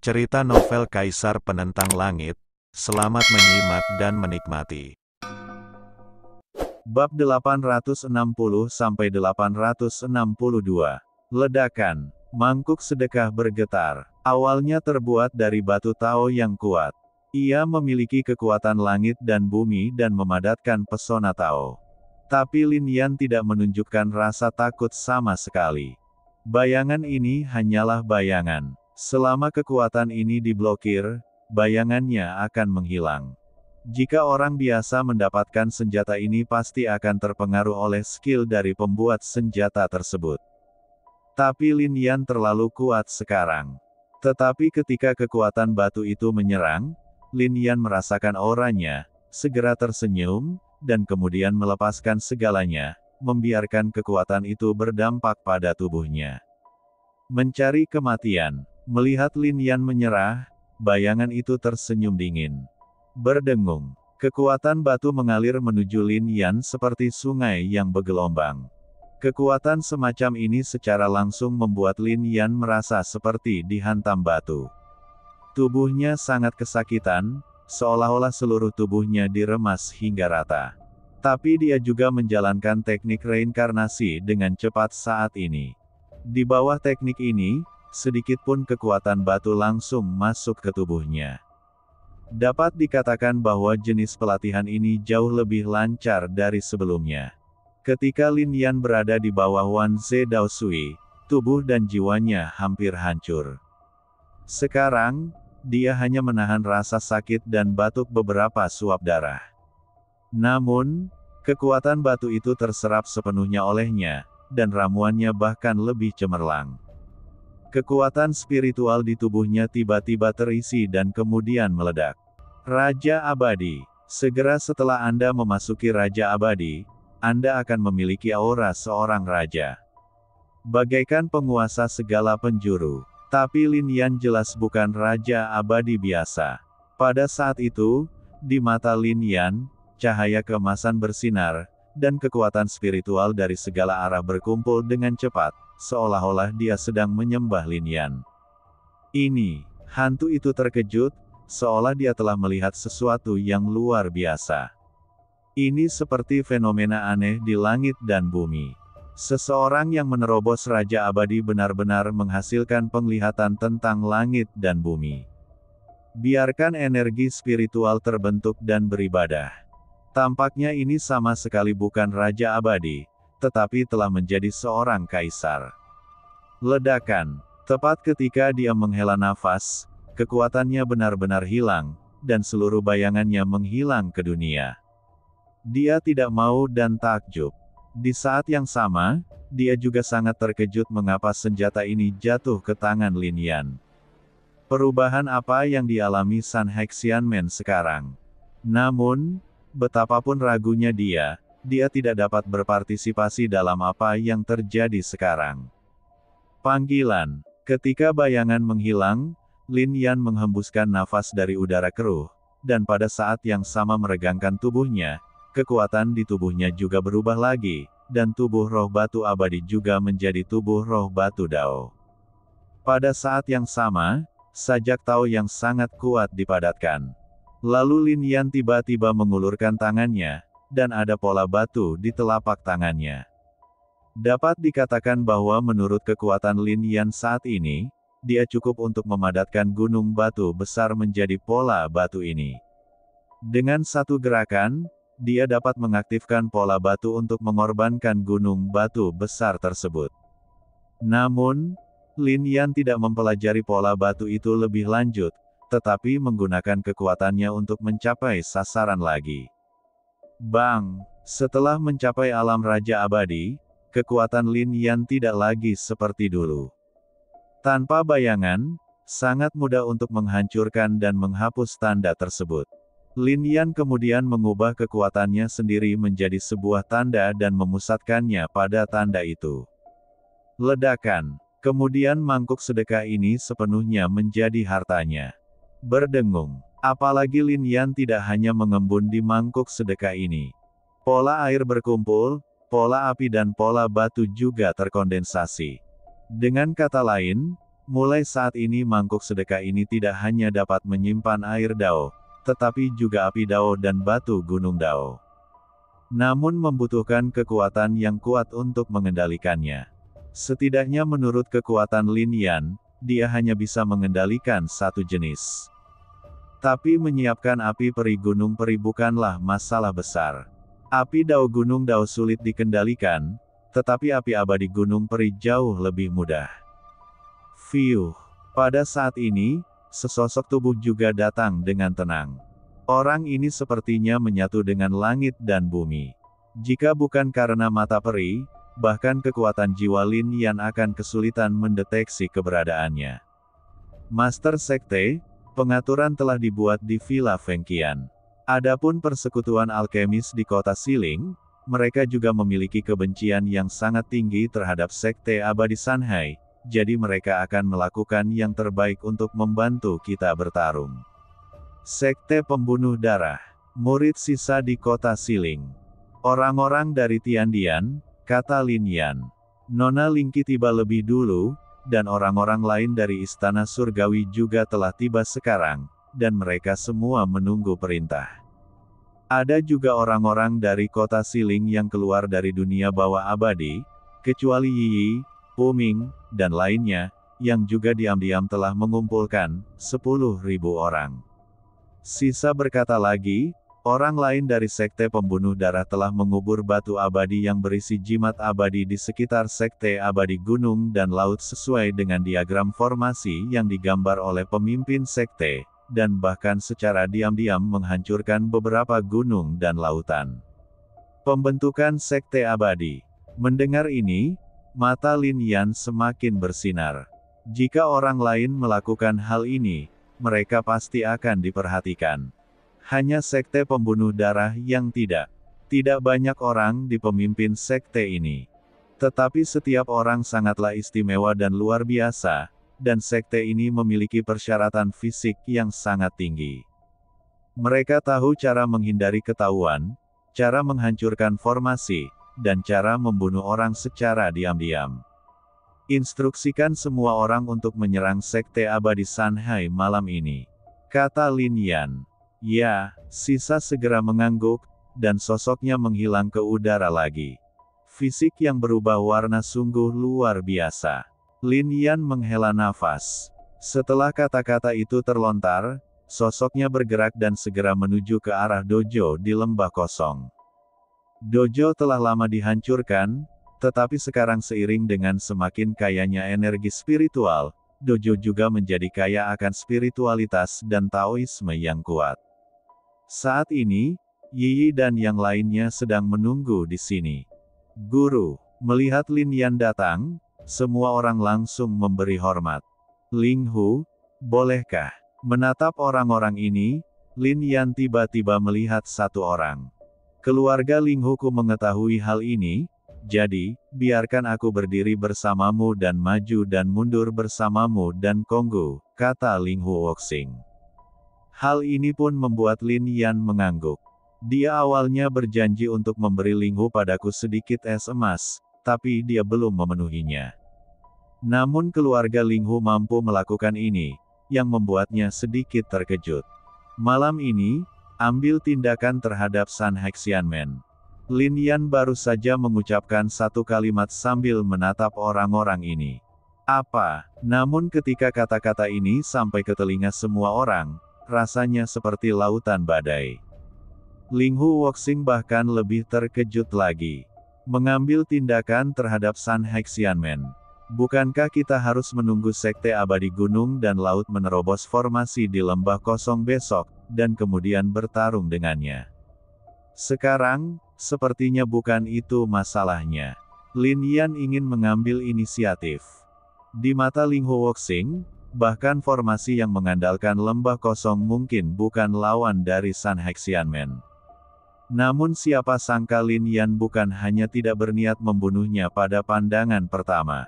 Cerita novel Kaisar Penentang Langit. Selamat menyimak dan menikmati. Bab 860-862. Ledakan. Mangkuk sedekah bergetar. Awalnya terbuat dari batu Tao yang kuat. Ia memiliki kekuatan langit dan bumi dan memadatkan pesona Tao. Tapi Lin Yan tidak menunjukkan rasa takut sama sekali. Bayangan ini hanyalah bayangan. Selama kekuatan ini diblokir, bayangannya akan menghilang. Jika orang biasa mendapatkan senjata ini pasti akan terpengaruh oleh skill dari pembuat senjata tersebut. Tapi Lin Yan terlalu kuat sekarang. Tetapi ketika kekuatan batu itu menyerang, Lin Yan merasakan auranya, segera tersenyum, dan kemudian melepaskan segalanya, membiarkan kekuatan itu berdampak pada tubuhnya. Mencari kematian. Melihat Lin Yan menyerah, bayangan itu tersenyum dingin. Berdengung. Kekuatan batu mengalir menuju Lin Yan seperti sungai yang bergelombang. Kekuatan semacam ini secara langsung membuat Lin Yan merasa seperti dihantam batu. Tubuhnya sangat kesakitan, seolah-olah seluruh tubuhnya diremas hingga rata. Tapi dia juga menjalankan teknik reinkarnasi dengan cepat saat ini. Di bawah teknik ini, sedikit pun kekuatan batu langsung masuk ke tubuhnya. Dapat dikatakan bahwa jenis pelatihan ini jauh lebih lancar dari sebelumnya. Ketika Lin Yan berada di bawah Wan Ze Dao Sui, tubuh dan jiwanya hampir hancur. Sekarang, dia hanya menahan rasa sakit dan batuk beberapa suap darah. Namun, kekuatan batu itu terserap sepenuhnya olehnya, dan ramuannya bahkan lebih cemerlang. Kekuatan spiritual di tubuhnya tiba-tiba terisi dan kemudian meledak. Raja Abadi. Segera setelah Anda memasuki Raja Abadi, Anda akan memiliki aura seorang raja. Bagaikan penguasa segala penjuru. Tapi Lin Yan jelas bukan Raja Abadi biasa. Pada saat itu, di mata Lin Yan, cahaya keemasan bersinar, dan kekuatan spiritual dari segala arah berkumpul dengan cepat. Seolah-olah dia sedang menyembah Lin Yan. Ini, hantu itu terkejut, seolah dia telah melihat sesuatu yang luar biasa. Ini seperti fenomena aneh di langit dan bumi. Seseorang yang menerobos Raja Abadi benar-benar menghasilkan penglihatan tentang langit dan bumi. Biarkan energi spiritual terbentuk dan beribadah. Tampaknya ini sama sekali bukan Raja Abadi, tetapi telah menjadi seorang kaisar. Ledakan. Tepat ketika dia menghela nafas, kekuatannya benar-benar hilang, dan seluruh bayangannya menghilang ke dunia. Dia tidak mau dan takjub. Di saat yang sama, dia juga sangat terkejut mengapa senjata ini jatuh ke tangan Lin Yan. Perubahan apa yang dialami Sun Hexianmen sekarang? Namun, betapapun ragunya dia tidak dapat berpartisipasi dalam apa yang terjadi sekarang. Panggilan. Ketika bayangan menghilang, Lin Yan menghembuskan nafas dari udara keruh, dan pada saat yang sama meregangkan tubuhnya, kekuatan di tubuhnya juga berubah lagi, dan tubuh roh batu abadi juga menjadi tubuh roh batu Dao. Pada saat yang sama, sajak Tao yang sangat kuat dipadatkan. Lalu Lin Yan tiba-tiba mengulurkan tangannya, dan ada pola batu di telapak tangannya. Dapat dikatakan bahwa menurut kekuatan Lin Yan saat ini, dia cukup untuk memadatkan gunung batu besar menjadi pola batu ini. Dengan satu gerakan, dia dapat mengaktifkan pola batu untuk mengorbankan gunung batu besar tersebut. Namun, Lin Yan tidak mempelajari pola batu itu lebih lanjut, tetapi menggunakan kekuatannya untuk mencapai sasaran lagi. Bang! Setelah mencapai alam Raja Abadi, kekuatan Lin Yan tidak lagi seperti dulu. Tanpa bayangan, sangat mudah untuk menghancurkan dan menghapus tanda tersebut. Lin Yan kemudian mengubah kekuatannya sendiri menjadi sebuah tanda dan memusatkannya pada tanda itu. Ledakan. Kemudian mangkuk sedekah ini sepenuhnya menjadi hartanya. Berdengung. Apalagi Lin Yan tidak hanya mengembun di mangkuk sedekah ini. Pola air berkumpul, pola api dan pola batu juga terkondensasi. Dengan kata lain, Mulai saat ini mangkuk sedekah ini tidak hanya dapat menyimpan air Dao, tetapi juga api Dao dan batu gunung Dao. Namun membutuhkan kekuatan yang kuat untuk mengendalikannya. Setidaknya menurut kekuatan Lin Yan, dia hanya bisa mengendalikan satu jenis. Tapi menyiapkan api peri gunung peri bukanlah masalah besar. Api Dao gunung Dao sulit dikendalikan, tetapi api abadi gunung peri jauh lebih mudah. Fiuh. Pada saat ini, sesosok tubuh juga datang dengan tenang. Orang ini sepertinya menyatu dengan langit dan bumi. Jika bukan karena mata peri, bahkan kekuatan jiwa Lin Yan akan kesulitan mendeteksi keberadaannya. Master Sekte, pengaturan telah dibuat di Villa Fengqian. Adapun persekutuan alkemis di kota Siling, mereka juga memiliki kebencian yang sangat tinggi terhadap Sekte Abadi Sanhai, jadi mereka akan melakukan yang terbaik untuk membantu kita bertarung. Sekte Pembunuh Darah, murid sisa di kota Siling. Orang-orang dari Tiandian, kata Lin Yan. Nona Lingqi tiba lebih dulu, dan orang-orang lain dari Istana Surgawi juga telah tiba sekarang, dan mereka semua menunggu perintah. Ada juga orang-orang dari kota Siling yang keluar dari dunia bawah abadi, kecuali Yi, Puming, dan lainnya, yang juga diam-diam telah mengumpulkan 10.000 orang. Sisa berkata lagi, orang lain dari Sekte Pembunuh Darah telah mengubur batu abadi yang berisi jimat abadi di sekitar Sekte Abadi Gunung dan Laut sesuai dengan diagram formasi yang digambar oleh pemimpin Sekte, dan bahkan secara diam-diam menghancurkan beberapa gunung dan lautan. Pembentukan Sekte Abadi. Mendengar ini, mata Lin Yan semakin bersinar. Jika orang lain melakukan hal ini, mereka pasti akan diperhatikan. Hanya Sekte Pembunuh Darah yang tidak. Tidak banyak orang di pemimpin sekte ini. Tetapi setiap orang sangatlah istimewa dan luar biasa, dan sekte ini memiliki persyaratan fisik yang sangat tinggi. Mereka tahu cara menghindari ketahuan, cara menghancurkan formasi, dan cara membunuh orang secara diam-diam. Instruksikan semua orang untuk menyerang Sekte Abadi Sanhai malam ini, kata Lin Yan. Ya, sisa segera mengangguk, dan sosoknya menghilang ke udara lagi. Fisik yang berubah warna sungguh luar biasa. Lin Yan menghela nafas. Setelah kata-kata itu terlontar, sosoknya bergerak dan segera menuju ke arah dojo di lembah kosong. Dojo telah lama dihancurkan, tetapi sekarang seiring dengan semakin kayanya energi spiritual, dojo juga menjadi kaya akan spiritualitas dan Taoisme yang kuat. Saat ini, Yi dan yang lainnya sedang menunggu di sini. Guru, melihat Lin Yan datang, semua orang langsung memberi hormat. Ling Hu, bolehkah? Menatap orang-orang ini, Lin Yan tiba-tiba melihat satu orang. Keluarga Ling Hu ku mengetahui hal ini, jadi, biarkan aku berdiri bersamamu dan maju dan mundur bersamamu dan Konggu, kata Ling Hu Woxing. Hal ini pun membuat Lin Yan mengangguk. Dia awalnya berjanji untuk memberi Ling Hu padaku sedikit es emas, tapi dia belum memenuhinya. Namun keluarga Ling Hu mampu melakukan ini, yang membuatnya sedikit terkejut. Malam ini, ambil tindakan terhadap San Hexianmen. Lin Yan baru saja mengucapkan satu kalimat sambil menatap orang-orang ini. Apa? Namun ketika kata-kata ini sampai ke telinga semua orang, rasanya seperti lautan badai. Ling Hu Woxing bahkan lebih terkejut lagi. Mengambil tindakan terhadap San Hexianmen. Bukankah kita harus menunggu Sekte Abadi Gunung dan Laut menerobos formasi di lembah kosong besok, dan kemudian bertarung dengannya? Sekarang, sepertinya bukan itu masalahnya. Lin Yan ingin mengambil inisiatif. Di mata Ling Hu Woxing, bahkan formasi yang mengandalkan lembah kosong mungkin bukan lawan dari San Hexianmen. Namun siapa sangka Lin Yan bukan hanya tidak berniat membunuhnya pada pandangan pertama.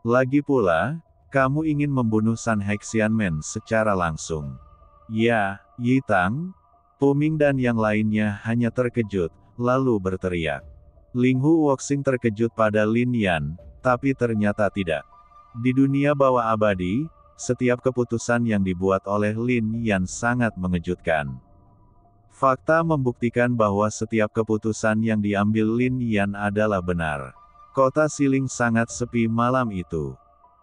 Lagi pula, kamu ingin membunuh San Hexianmen secara langsung. Ya, Yi Tang, Puming dan yang lainnya hanya terkejut, lalu berteriak. Ling Hu Woxing terkejut pada Lin Yan, tapi ternyata tidak. Di dunia bawah abadi, setiap keputusan yang dibuat oleh Lin Yan sangat mengejutkan. Fakta membuktikan bahwa setiap keputusan yang diambil Lin Yan adalah benar. Kota Siling sangat sepi malam itu.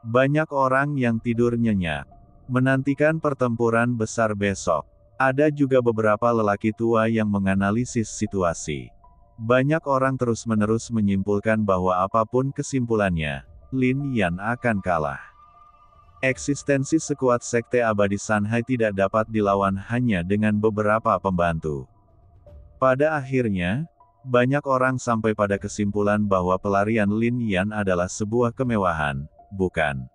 Banyak orang yang tidur nyenyak, menantikan pertempuran besar besok. Ada juga beberapa lelaki tua yang menganalisis situasi. Banyak orang terus-menerus menyimpulkan bahwa apapun kesimpulannya, Lin Yan akan kalah. Eksistensi sekuat Sekte Abadi Sanhai tidak dapat dilawan hanya dengan beberapa pembantu. Pada akhirnya, banyak orang sampai pada kesimpulan bahwa pelarian Lin Yan adalah sebuah kemewahan, bukan?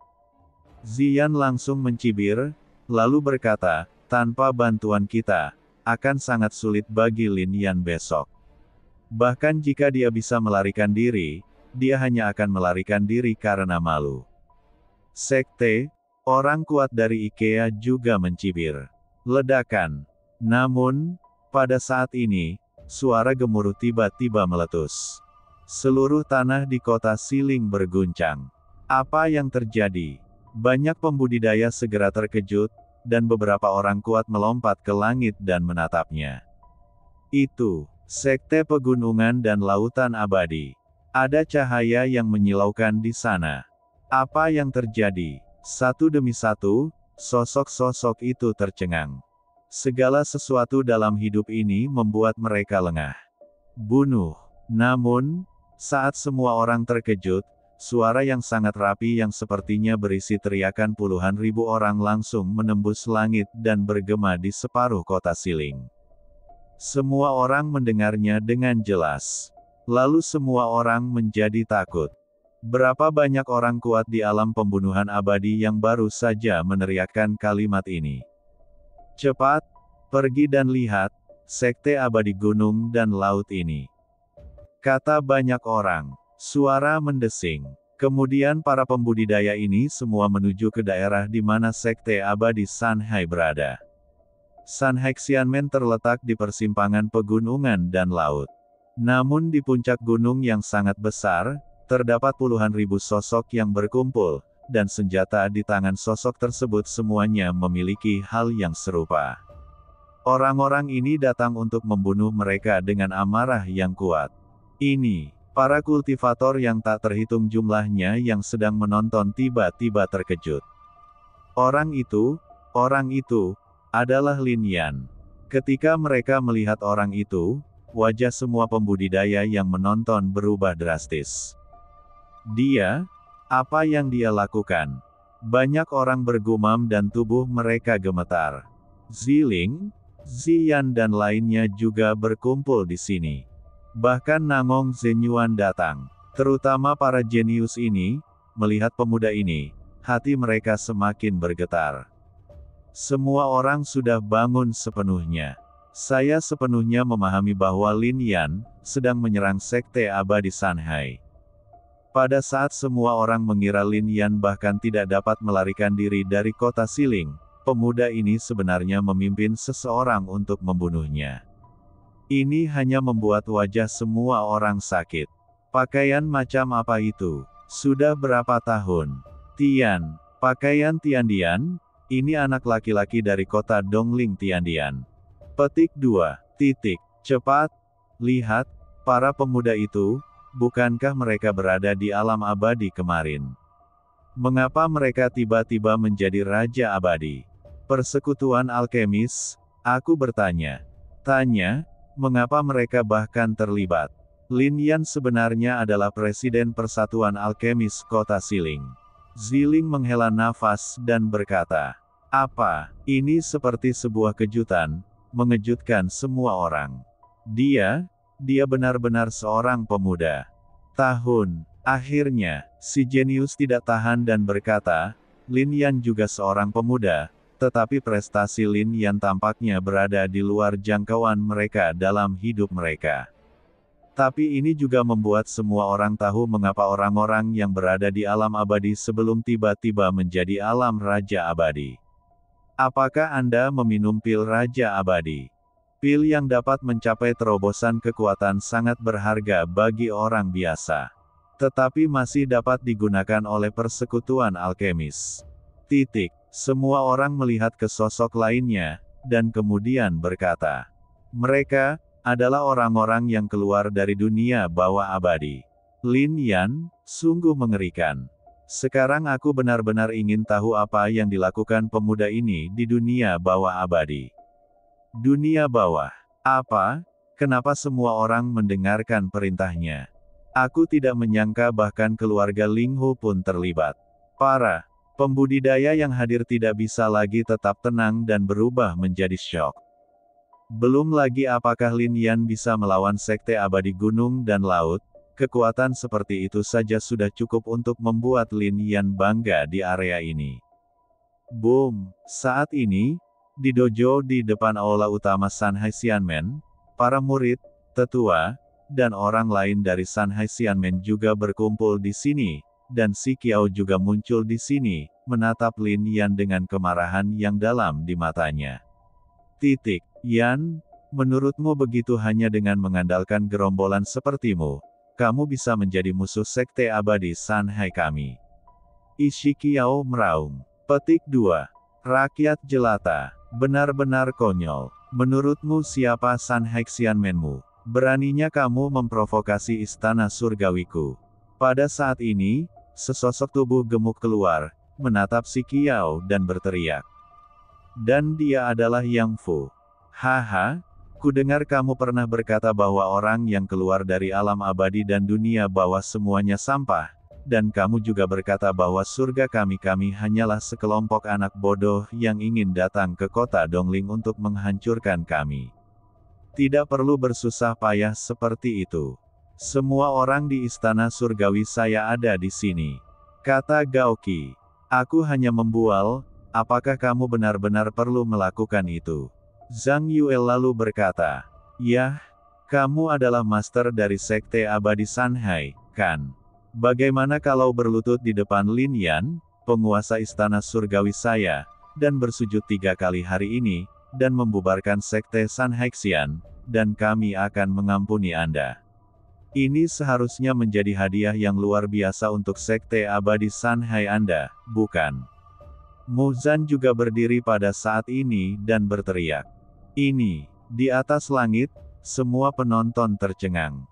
Ziyan langsung mencibir, lalu berkata, tanpa bantuan kita, akan sangat sulit bagi Lin Yan besok. Bahkan jika dia bisa melarikan diri, dia hanya akan melarikan diri karena malu. Sekte, orang kuat dari IKEA juga mencibir. Ledakan. Namun, pada saat ini, suara gemuruh tiba-tiba meletus. Seluruh tanah di kota Siling berguncang. Apa yang terjadi? Banyak pembudidaya segera terkejut, dan beberapa orang kuat melompat ke langit dan menatapnya. Itu, Sekte Pegunungan dan Lautan Abadi. Ada cahaya yang menyilaukan di sana. Apa yang terjadi? Satu demi satu, sosok-sosok itu tercengang. Segala sesuatu dalam hidup ini membuat mereka lengah. Bunuh. Namun, saat semua orang terkejut, suara yang sangat rapi yang sepertinya berisi teriakan puluhan ribu orang langsung menembus langit dan bergema di separuh kota Siling. Semua orang mendengarnya dengan jelas. Lalu semua orang menjadi takut. Berapa banyak orang kuat di alam pembunuhan abadi yang baru saja meneriakkan kalimat ini. Cepat, pergi dan lihat, Sekte Abadi Gunung dan Laut ini. Kata banyak orang. Suara mendesing. Kemudian para pembudidaya ini semua menuju ke daerah di mana Sekte Abadi Sanhai berada. Sanhai Xianmen terletak di persimpangan pegunungan dan laut. Namun di puncak gunung yang sangat besar, terdapat puluhan ribu sosok yang berkumpul, dan senjata di tangan sosok tersebut semuanya memiliki hal yang serupa. Orang-orang ini datang untuk membunuh mereka dengan amarah yang kuat. Ini, para kultivator yang tak terhitung jumlahnya yang sedang menonton tiba-tiba terkejut. Orang itu, adalah Lin Yan. Ketika mereka melihat orang itu, wajah semua pembudidaya yang menonton berubah drastis. Dia? Apa yang dia lakukan? Banyak orang bergumam dan tubuh mereka gemetar. Ziling, Ziyan dan lainnya juga berkumpul di sini. Bahkan Nangong Zenyuan datang. Terutama para jenius ini, melihat pemuda ini, hati mereka semakin bergetar. Semua orang sudah bangun sepenuhnya. Saya sepenuhnya memahami bahwa Lin Yan sedang menyerang Sekte Abadi Sanhai. Pada saat semua orang mengira Lin Yan bahkan tidak dapat melarikan diri dari kota Siling, pemuda ini sebenarnya memimpin seseorang untuk membunuhnya. Ini hanya membuat wajah semua orang sakit. Pakaian macam apa itu? Sudah berapa tahun? Tian, pakaian Tiandian? Ini anak laki-laki dari kota Dongling Tiandian. Petik 2. Cepat, lihat, para pemuda itu, bukankah mereka berada di alam abadi kemarin? Mengapa mereka tiba-tiba menjadi Raja Abadi? Persekutuan alkemis, aku bertanya. Mengapa mereka bahkan terlibat? Lin Yan sebenarnya adalah Presiden Persatuan Alkemis Kota Siling. Ziling menghela nafas dan berkata, apa, ini seperti sebuah kejutan, mengejutkan semua orang. Dia benar-benar seorang pemuda. Akhirnya, si jenius tidak tahan dan berkata, Lin Yan juga seorang pemuda, tetapi prestasi Lin Yan tampaknya berada di luar jangkauan mereka dalam hidup mereka. Tapi ini juga membuat semua orang tahu mengapa orang-orang yang berada di alam abadi sebelum tiba-tiba menjadi alam Raja Abadi. Apakah Anda meminum pil Raja Abadi? Pil yang dapat mencapai terobosan kekuatan sangat berharga bagi orang biasa. tetapi masih dapat digunakan oleh persekutuan alkemis. Semua orang melihat ke sosok lainnya, dan kemudian berkata, mereka adalah orang-orang yang keluar dari dunia bawah abadi. Lin Yan, sungguh mengerikan. Sekarang aku benar-benar ingin tahu apa yang dilakukan pemuda ini di dunia bawah abadi. Dunia bawah. Apa? Kenapa semua orang mendengarkan perintahnya? Aku tidak menyangka bahkan keluarga Ling Hu pun terlibat. Para pembudidaya yang hadir tidak bisa lagi tetap tenang dan berubah menjadi syok. Belum lagi apakah Lin Yan bisa melawan sekte abadi gunung dan laut? Kekuatan seperti itu saja sudah cukup untuk membuat Lin Yan bangga di area ini. Boom! Saat ini, di dojo di depan aula utama Sanhai Xianmen, para murid, tetua, dan orang lain dari Sanhai Xianmen juga berkumpul di sini, dan Si Qiao juga muncul di sini, menatap Lin Yan dengan kemarahan yang dalam di matanya. Yan, menurutmu begitu hanya dengan mengandalkan gerombolan sepertimu, kamu bisa menjadi musuh sekte abadi Sanhai kami? Si Qiao meraung. Petik 2. Rakyat jelata, benar-benar konyol. Menurutmu siapa Sanhai Xianmenmu? Beraninya kamu memprovokasi istana surgawiku. Pada saat ini, sesosok tubuh gemuk keluar, menatap Si Qiao dan berteriak. Dan dia adalah Yang Fu. Haha, kudengar kamu pernah berkata bahwa orang yang keluar dari alam abadi dan dunia bawah semuanya sampah, dan kamu juga berkata bahwa surga kami hanyalah sekelompok anak bodoh yang ingin datang ke kota Dongling untuk menghancurkan kami. Tidak perlu bersusah payah seperti itu. Semua orang di istana surgawi saya ada di sini. Kata Gaoqi. Aku hanya membual, apakah kamu benar-benar perlu melakukan itu? Zhang Yue lalu berkata, yah, kamu adalah master dari sekte abadi Sanhai, kan? Bagaimana kalau berlutut di depan Lin Yan, penguasa istana surgawi saya, dan bersujud 3 kali hari ini, dan membubarkan sekte Sanhai Xian, dan kami akan mengampuni Anda. Ini seharusnya menjadi hadiah yang luar biasa untuk sekte abadi Sanhai Anda, bukan? Muzan juga berdiri pada saat ini dan berteriak. Ini, di atas langit, semua penonton tercengang.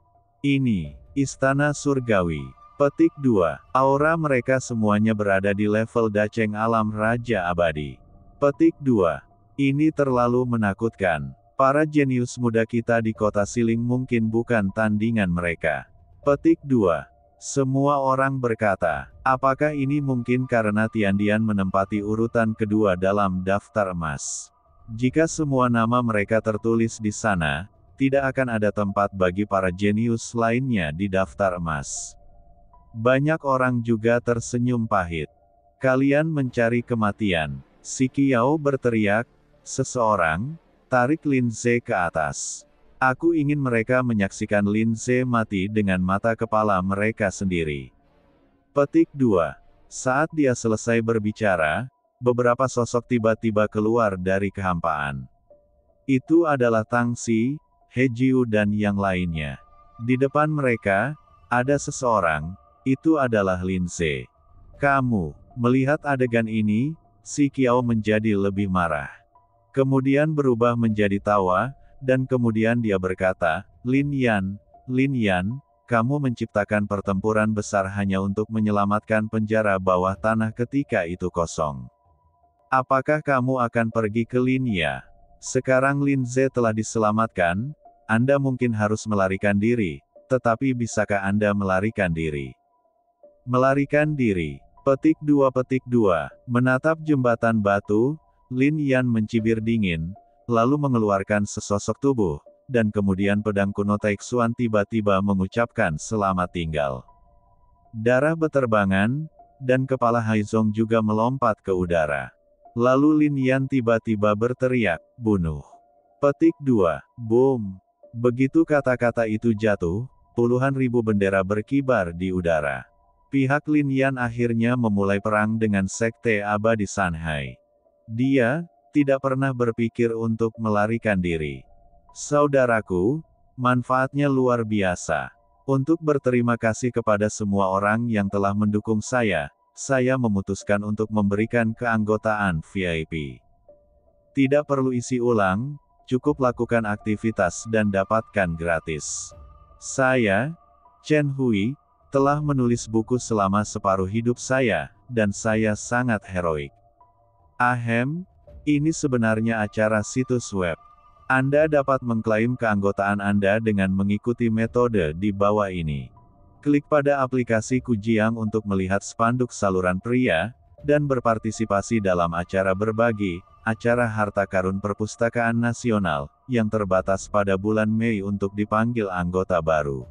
Ini, istana surgawi. Petik 2. Aura mereka semuanya berada di level Daceng alam Raja Abadi. Petik 2. Ini terlalu menakutkan. Para jenius muda kita di kota Siling mungkin bukan tandingan mereka. Petik 2. Semua orang berkata, apakah ini mungkin karena Tiandian menempati urutan kedua dalam daftar emas? Jika semua nama mereka tertulis di sana, tidak akan ada tempat bagi para jenius lainnya di daftar emas. Banyak orang juga tersenyum pahit. Kalian mencari kematian. Si Qiao berteriak, seseorang, tarik Lin Ze ke atas. Aku ingin mereka menyaksikan Lin Ze mati dengan mata kepala mereka sendiri. Petik 2. Saat dia selesai berbicara, beberapa sosok tiba-tiba keluar dari kehampaan. Itu adalah Tang Xi, He Jiu dan yang lainnya. Di depan mereka, ada seseorang, itu adalah Lin Ze. Kamu, melihat adegan ini, Si Qiao menjadi lebih marah. Kemudian berubah menjadi tawa, dan kemudian dia berkata, Lin Yan, kamu menciptakan pertempuran besar hanya untuk menyelamatkan penjara bawah tanah ketika itu kosong. Apakah kamu akan pergi ke Lin Ya? Sekarang Lin Ze telah diselamatkan, Anda mungkin harus melarikan diri, tetapi bisakah Anda melarikan diri? Melarikan diri. Petik 2. Menatap jembatan batu, Lin Yan mencibir dingin, lalu mengeluarkan sesosok tubuh, dan kemudian pedang kuno Taixuan tiba-tiba mengucapkan selamat tinggal. Darah beterbangan, dan kepala Haizong juga melompat ke udara. Lalu Lin Yan tiba-tiba berteriak, bunuh. Petik 2. Boom. Begitu kata-kata itu jatuh, puluhan ribu bendera berkibar di udara. Pihak Lin Yan akhirnya memulai perang dengan sekte abadi Sanhai. Dia tidak pernah berpikir untuk melarikan diri. Saudaraku, manfaatnya luar biasa. Untuk berterima kasih kepada semua orang yang telah mendukung saya memutuskan untuk memberikan keanggotaan VIP. Tidak perlu isi ulang, cukup lakukan aktivitas dan dapatkan gratis. Saya, Chen Hui, telah menulis buku selama separuh hidup saya, dan saya sangat heroik. Ahem, ini sebenarnya acara situs web. Anda dapat mengklaim keanggotaan Anda dengan mengikuti metode di bawah ini. Klik pada aplikasi Kujiang untuk melihat spanduk saluran pria, dan berpartisipasi dalam acara berbagi, acara harta karun perpustakaan nasional, yang terbatas pada bulan Mei untuk dipanggil anggota baru.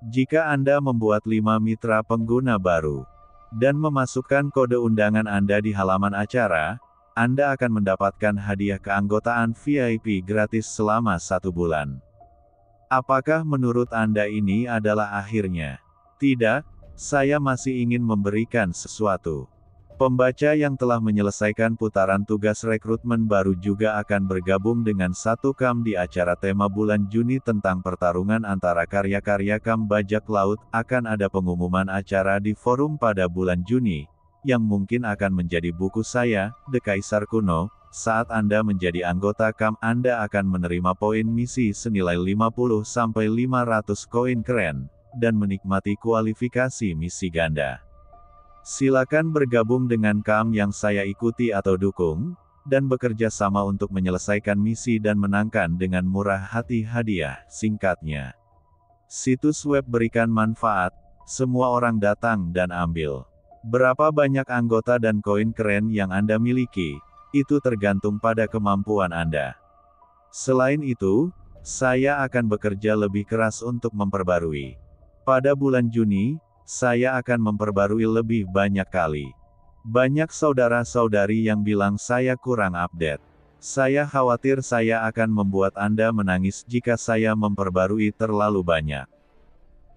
Jika Anda membuat 5 mitra pengguna baru, dan memasukkan kode undangan Anda di halaman acara, Anda akan mendapatkan hadiah keanggotaan VIP gratis selama 1 bulan. Apakah menurut Anda ini adalah akhirnya? Tidak, saya masih ingin memberikan sesuatu. Pembaca yang telah menyelesaikan putaran tugas rekrutmen baru juga akan bergabung dengan 1 di acara tema bulan Juni tentang pertarungan antara karya-karya bajak laut. Akan ada pengumuman acara di forum pada bulan Juni, yang mungkin akan menjadi buku saya, The Kaisar Kuno. Saat Anda menjadi anggota Anda akan menerima poin misi senilai 50-500 koin keren, dan menikmati kualifikasi misi ganda. Silakan bergabung dengan yang saya ikuti atau dukung, dan bekerja sama untuk menyelesaikan misi dan menangkan dengan murah hati hadiah. Singkatnya, situs web berikan manfaat, semua orang datang dan ambil. Berapa banyak anggota dan koin keren yang Anda miliki, itu tergantung pada kemampuan Anda. Selain itu, saya akan bekerja lebih keras untuk memperbarui. Pada bulan Juni, saya akan memperbarui lebih banyak kali. Banyak saudara-saudari yang bilang saya kurang update. Saya khawatir saya akan membuat Anda menangis jika saya memperbarui terlalu banyak.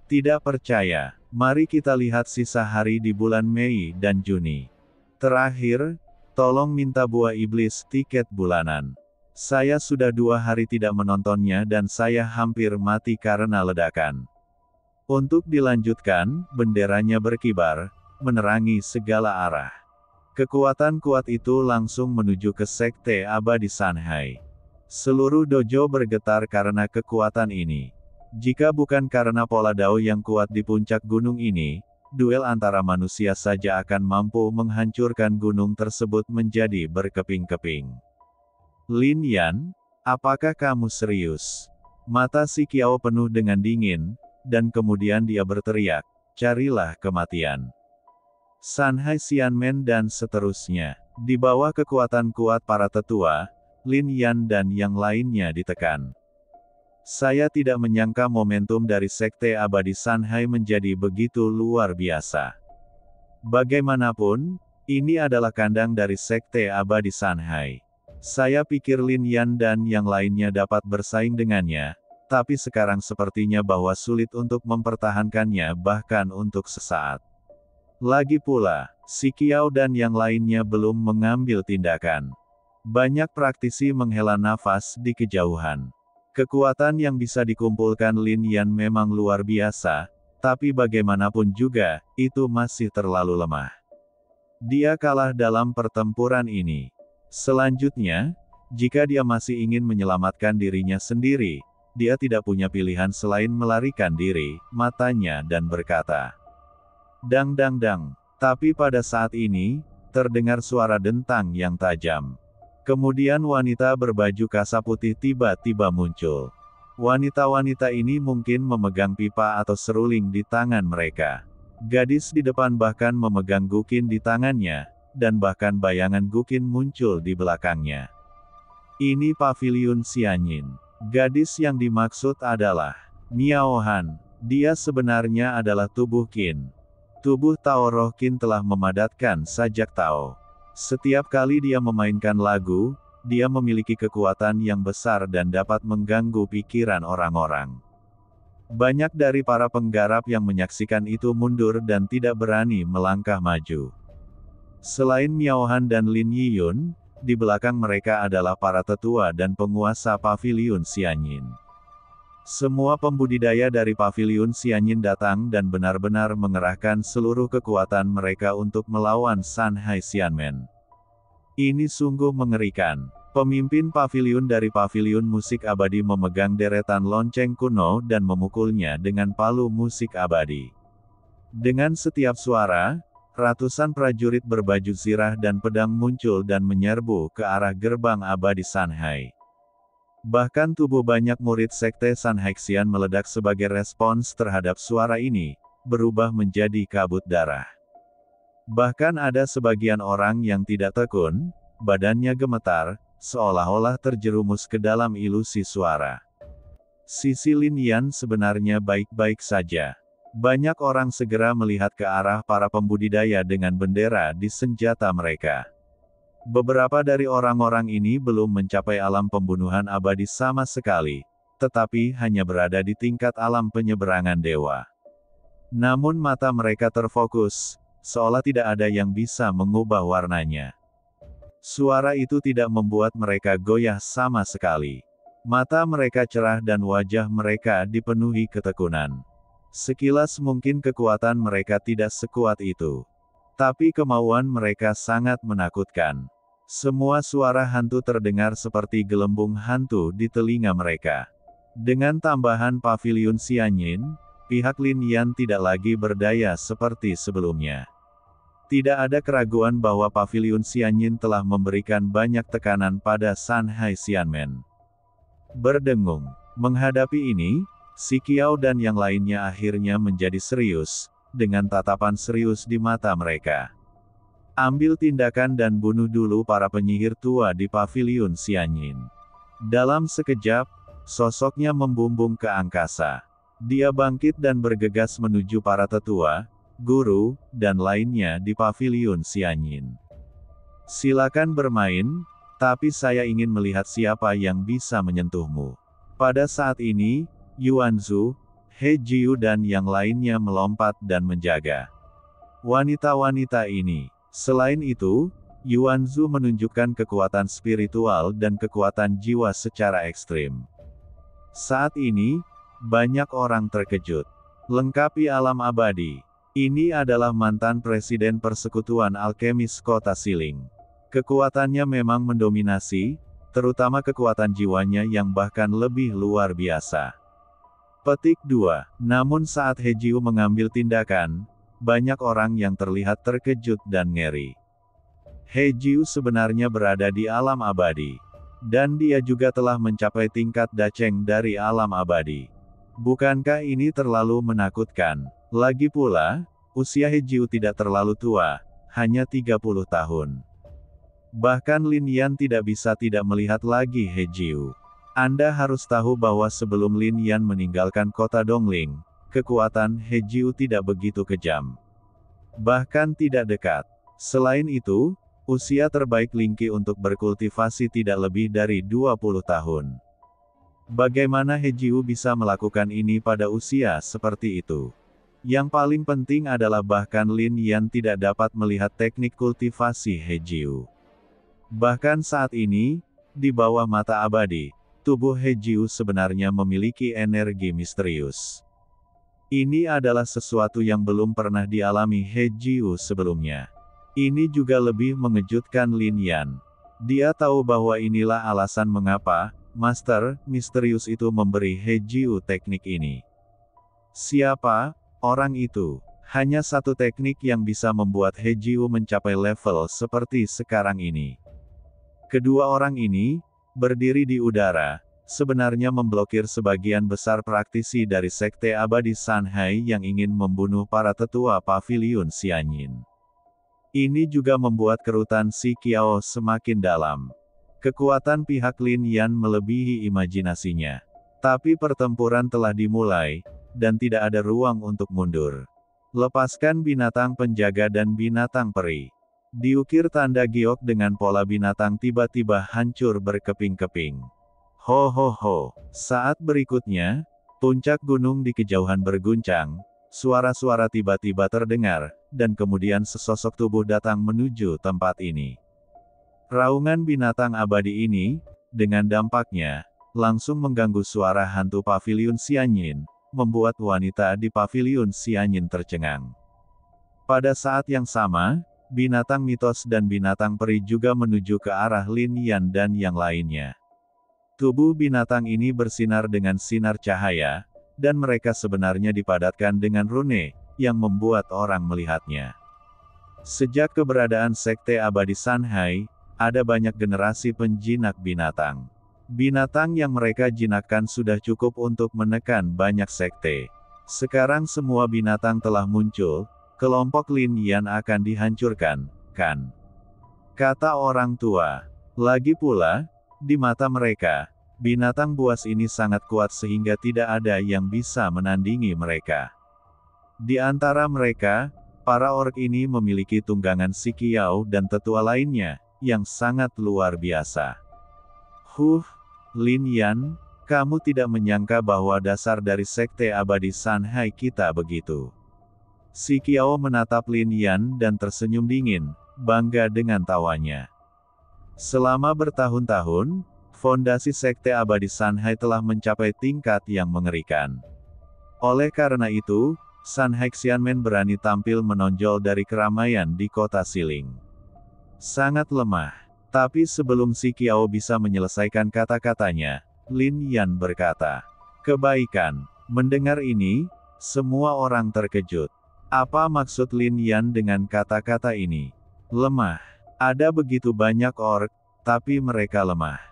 Tidak percaya? Mari kita lihat sisa hari di bulan Mei dan Juni. Terakhir, tolong minta buah iblis tiket bulanan. Saya sudah 2 hari tidak menontonnya dan saya hampir mati karena ledakan. Untuk dilanjutkan, benderanya berkibar, menerangi segala arah. Kekuatan kuat itu langsung menuju ke Sekte Abadi Sanhai. Seluruh dojo bergetar karena kekuatan ini. Jika bukan karena pola dao yang kuat di puncak gunung ini, duel antara manusia saja akan mampu menghancurkan gunung tersebut menjadi berkeping-keping. Lin Yan, apakah kamu serius? Mata si Kiao penuh dengan dingin, dan kemudian dia berteriak, carilah kematian. Sanhai Xianmen dan seterusnya. Di bawah kekuatan kuat para tetua, Lin Yan dan yang lainnya ditekan. Saya tidak menyangka momentum dari Sekte Abadi Sanhai menjadi begitu luar biasa. Bagaimanapun, ini adalah kandang dari Sekte Abadi Sanhai. Saya pikir Lin Yan dan yang lainnya dapat bersaing dengannya, tapi sekarang sepertinya bahwa sulit untuk mempertahankannya bahkan untuk sesaat. Lagi pula, si Kiao dan yang lainnya belum mengambil tindakan. Banyak praktisi menghela nafas di kejauhan. Kekuatan yang bisa dikumpulkan Lin Yan memang luar biasa, tapi bagaimanapun juga, itu masih terlalu lemah. Dia kalah dalam pertempuran ini. Selanjutnya, jika dia masih ingin menyelamatkan dirinya sendiri, dia tidak punya pilihan selain melarikan diri, matanya dan berkata, "Dang dang dang." Tapi pada saat ini, terdengar suara dentang yang tajam. Kemudian wanita berbaju kasa putih tiba-tiba muncul. Wanita-wanita ini mungkin memegang pipa atau seruling di tangan mereka. Gadis di depan bahkan memegang gukin di tangannya, dan bahkan bayangan gukin muncul di belakangnya. Ini Paviliun Xianyin. Gadis yang dimaksud adalah Miao Han. Dia sebenarnya adalah tubuh Qin. Tubuh Tao Roh Qin telah memadatkan sajak Tao. Setiap kali dia memainkan lagu, dia memiliki kekuatan yang besar dan dapat mengganggu pikiran orang-orang. Banyak dari para penggarap yang menyaksikan itu mundur dan tidak berani melangkah maju. Selain Miao Han dan Lin Yiyun, di belakang mereka adalah para tetua dan penguasa Paviliun Xianyin. Semua pembudidaya dari paviliun Xianyin datang dan benar-benar mengerahkan seluruh kekuatan mereka untuk melawan Shanghai Xianmen. Ini sungguh mengerikan. Pemimpin paviliun dari paviliun musik abadi memegang deretan lonceng kuno dan memukulnya dengan palu musik abadi. Dengan setiap suara, ratusan prajurit berbaju zirah dan pedang muncul dan menyerbu ke arah gerbang abadi Shanghai. Bahkan tubuh banyak murid sekte Sanhaixian meledak sebagai respons terhadap suara ini, berubah menjadi kabut darah. Bahkan ada sebagian orang yang tidak tekun, badannya gemetar, seolah-olah terjerumus ke dalam ilusi suara. Sisi Lin Yan sebenarnya baik-baik saja. Banyak orang segera melihat ke arah para pembudidaya dengan bendera di senjata mereka. Beberapa dari orang-orang ini belum mencapai alam pembunuhan abadi sama sekali, tetapi hanya berada di tingkat alam penyeberangan dewa. Namun mata mereka terfokus, seolah tidak ada yang bisa mengubah warnanya. Suara itu tidak membuat mereka goyah sama sekali. Mata mereka cerah dan wajah mereka dipenuhi ketekunan. Sekilas mungkin kekuatan mereka tidak sekuat itu. Tapi kemauan mereka sangat menakutkan. Semua suara hantu terdengar seperti gelembung hantu di telinga mereka. Dengan tambahan paviliun Xianyin, pihak Lin Yan tidak lagi berdaya seperti sebelumnya. Tidak ada keraguan bahwa paviliun Xianyin telah memberikan banyak tekanan pada Shanghai Xianmen. Berdengung. Menghadapi ini, Si Qiao dan yang lainnya akhirnya menjadi serius, dengan tatapan serius di mata mereka. Ambil tindakan dan bunuh dulu para penyihir tua di paviliun Xianyin. Dalam sekejap, sosoknya membumbung ke angkasa. Dia bangkit dan bergegas menuju para tetua, guru, dan lainnya di paviliun Xianyin. Silakan bermain, tapi saya ingin melihat siapa yang bisa menyentuhmu. Pada saat ini, Yuanzu, He Jiu dan yang lainnya melompat dan menjaga wanita-wanita ini. Selain itu, Yuanzu menunjukkan kekuatan spiritual dan kekuatan jiwa secara ekstrim. Saat ini, banyak orang terkejut. Lengkapi alam abadi. Ini adalah mantan presiden persekutuan alkemis kota Siling. Kekuatannya memang mendominasi, terutama kekuatan jiwanya yang bahkan lebih luar biasa. Petik 2. Namun saat He Jiu mengambil tindakan, banyak orang yang terlihat terkejut dan ngeri. He Jiu sebenarnya berada di alam abadi. Dan dia juga telah mencapai tingkat daceng dari alam abadi. Bukankah ini terlalu menakutkan? Lagi pula, usia He Jiu tidak terlalu tua, hanya 30 tahun. Bahkan Lin Yan tidak bisa tidak melihat lagi He Jiu. Anda harus tahu bahwa sebelum Lin Yan meninggalkan kota Dongling, kekuatan He Jiu tidak begitu kejam. Bahkan tidak dekat. Selain itu, usia terbaik Ling Qi untuk berkultivasi tidak lebih dari 20 tahun. Bagaimana He Jiu bisa melakukan ini pada usia seperti itu? Yang paling penting adalah bahkan Lin Yan tidak dapat melihat teknik kultivasi He Jiu. Bahkan saat ini, di bawah mata abadi, tubuh He Jiu sebenarnya memiliki energi misterius. Ini adalah sesuatu yang belum pernah dialami He Jiu sebelumnya. Ini juga lebih mengejutkan Lin Yan. Dia tahu bahwa inilah alasan mengapa Master misterius itu memberi He Jiu teknik ini. Siapa orang itu? Hanya satu teknik yang bisa membuat He Jiu mencapai level seperti sekarang ini. Kedua orang ini, berdiri di udara, sebenarnya memblokir sebagian besar praktisi dari sekte abadi Shanghai yang ingin membunuh para tetua paviliun Xianyin. Ini juga membuat kerutan Si Qiao semakin dalam. Kekuatan pihak Lin Yan melebihi imajinasinya. Tapi pertempuran telah dimulai, dan tidak ada ruang untuk mundur. Lepaskan binatang penjaga dan binatang peri. Diukir tanda giok dengan pola binatang tiba-tiba hancur berkeping-keping. Ho ho ho. Saat berikutnya, puncak gunung di kejauhan berguncang, suara-suara tiba-tiba terdengar, dan kemudian sesosok tubuh datang menuju tempat ini. Raungan binatang abadi ini, dengan dampaknya, langsung mengganggu suara hantu paviliun Xianyin, membuat wanita di paviliun Xianyin tercengang. Pada saat yang sama, binatang mitos dan binatang peri juga menuju ke arah Lin Yan dan yang lainnya. Tubuh binatang ini bersinar dengan sinar cahaya, dan mereka sebenarnya dipadatkan dengan rune, yang membuat orang melihatnya. Sejak keberadaan Sekte Abadi Sanhai, ada banyak generasi penjinak binatang. Binatang yang mereka jinakkan sudah cukup untuk menekan banyak sekte. Sekarang semua binatang telah muncul, kelompok Lin Yan akan dihancurkan, kan? Kata orang tua. Lagi pula, di mata mereka, binatang buas ini sangat kuat sehingga tidak ada yang bisa menandingi mereka. Di antara mereka, para orc ini memiliki tunggangan Sikiau dan tetua lainnya, yang sangat luar biasa. Lin Yan, kamu tidak menyangka bahwa dasar dari Sekte Abadi Sanhai kita begitu. Sikiau menatap Lin Yan dan tersenyum dingin, bangga dengan tawanya. Selama bertahun-tahun, fondasi Sekte Abadi Sanhai telah mencapai tingkat yang mengerikan. Oleh karena itu, Sanhai Xianmen berani tampil menonjol dari keramaian di kota Siling. Sangat lemah. Tapi sebelum Sikiau bisa menyelesaikan kata-katanya, Lin Yan berkata, "Kebaikan." Mendengar ini, semua orang terkejut. Apa maksud Lin Yan dengan kata-kata ini? Lemah. Ada begitu banyak orc, tapi mereka lemah.